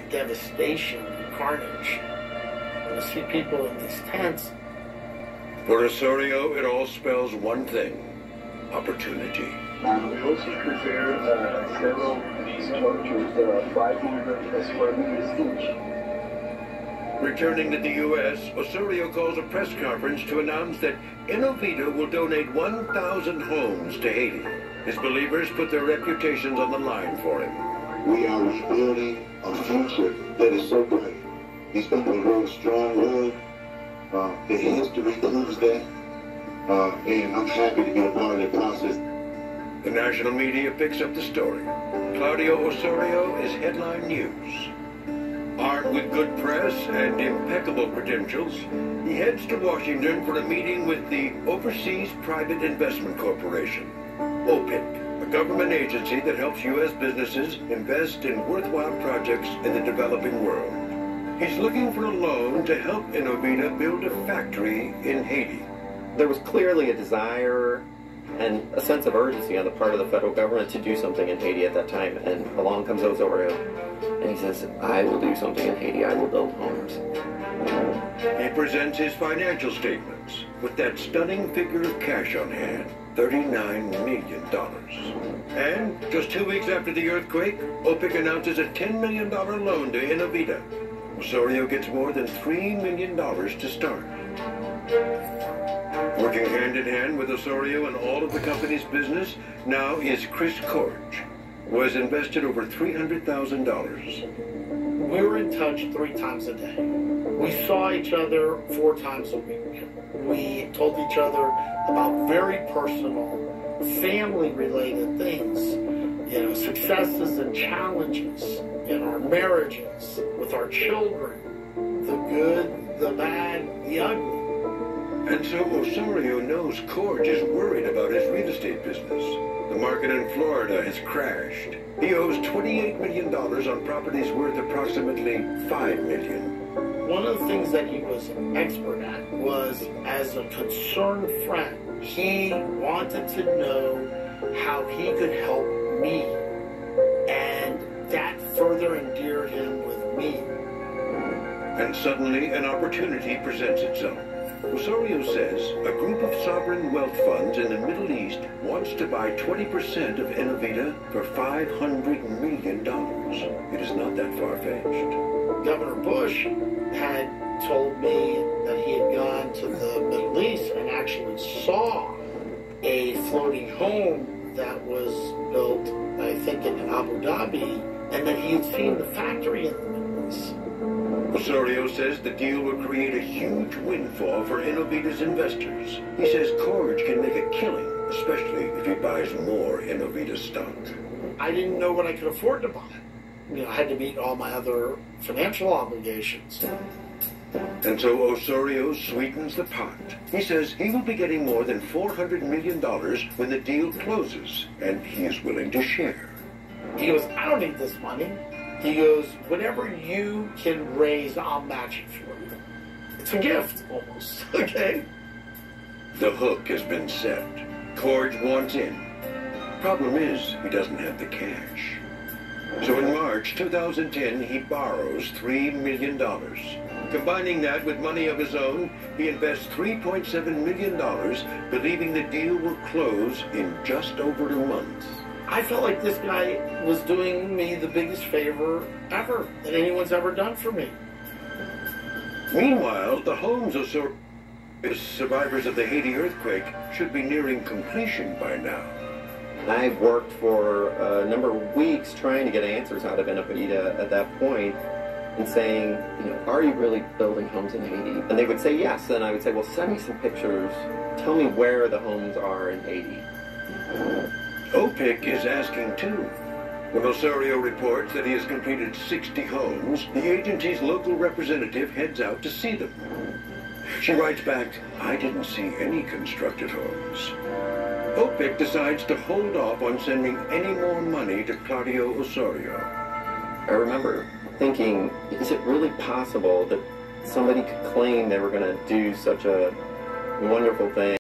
devastation and carnage. And to see people in these tents. For Osorio, it all spells one thing: opportunity. We also prepared several of these structures that are 500 square meters each. Returning to the U.S., Osorio calls a press conference to announce that Innovita will donate 1,000 homes to Haiti. His believers put their reputations on the line for him. We are rebuilding a future that is so bright. These people are growing strong will. The history proves that. And I'm happy to be a part of that process. The national media picks up the story. Claudio Osorio is headline news. Armed with good press and impeccable credentials, he heads to Washington for a meeting with the Overseas Private Investment Corporation, OPIC, a government agency that helps U.S. businesses invest in worthwhile projects in the developing world. He's looking for a loan to help Innovita build a factory in Haiti. There was clearly a desire and a sense of urgency on the part of the federal government to do something in Haiti at that time. And along comes Osorio, and he says, I will do something in Haiti. I will build homes. He presents his financial statements with that stunning figure of cash on hand, $39 million. And just 2 weeks after the earthquake, OPIC announces a $10 million loan to Innovita. Osorio gets more than $3 million to start. Working hand in hand with Osorio and all of the company's business now is Chris Corge, who has invested over $300,000. We were in touch 3 times a day. We saw each other 4 times a week. We told each other about very personal, family-related things, you know, successes and challenges in our marriages, with our children, the good, the bad, the ugly. And so Osorio knows Corge is worried about his real estate business. The market in Florida has crashed. He owes $28 million on properties worth approximately $5 million. One of the things that he was an expert at was, as a concerned friend, he wanted to know how he could help me. And that further endeared him with me. And suddenly an opportunity presents itself. Osorio says a group of sovereign wealth funds in the Middle East wants to buy 20% of Innovita for $500 million. It is not that far-fetched. Governor Bush had told me that he had gone to the Middle East and actually saw a floating home that was built, I think, in Abu Dhabi, and that he had seen the factory in the Middle East. Osorio says the deal will create a huge windfall for Innovita's investors. He says Corge can make a killing, especially if he buys more Innovita stock. I didn't know what I could afford to buy. You know, I had to meet all my other financial obligations. And so Osorio sweetens the pot. He says he will be getting more than $400 million when the deal closes, and he is willing to share. He goes, I don't need this money. He goes, whatever you can raise, I'll match it for you. It's a gift, almost, okay? The hook has been set. Corge wants in. Problem is, he doesn't have the cash. So in March 2010, he borrows $3 million. Combining that with money of his own, he invests $3.7 million, believing the deal will close in just over a month. I felt like this guy was doing me the biggest favor ever that anyone's ever done for me. Meanwhile, the homes of survivors of the Haiti earthquake should be nearing completion by now. I've worked for a number of weeks trying to get answers out of Innovita at that point and saying, you know, are you really building homes in Haiti? And they would say yes, and I would say, well, send me some pictures. Tell me where the homes are in Haiti. OPIC is asking too. When Osorio reports that he has completed 60 homes, the agency's local representative heads out to see them. She writes back, I didn't see any constructed homes. OPIC decides to hold off on sending any more money to Claudio Osorio. I remember thinking, is it really possible that somebody could claim they were going to do such a wonderful thing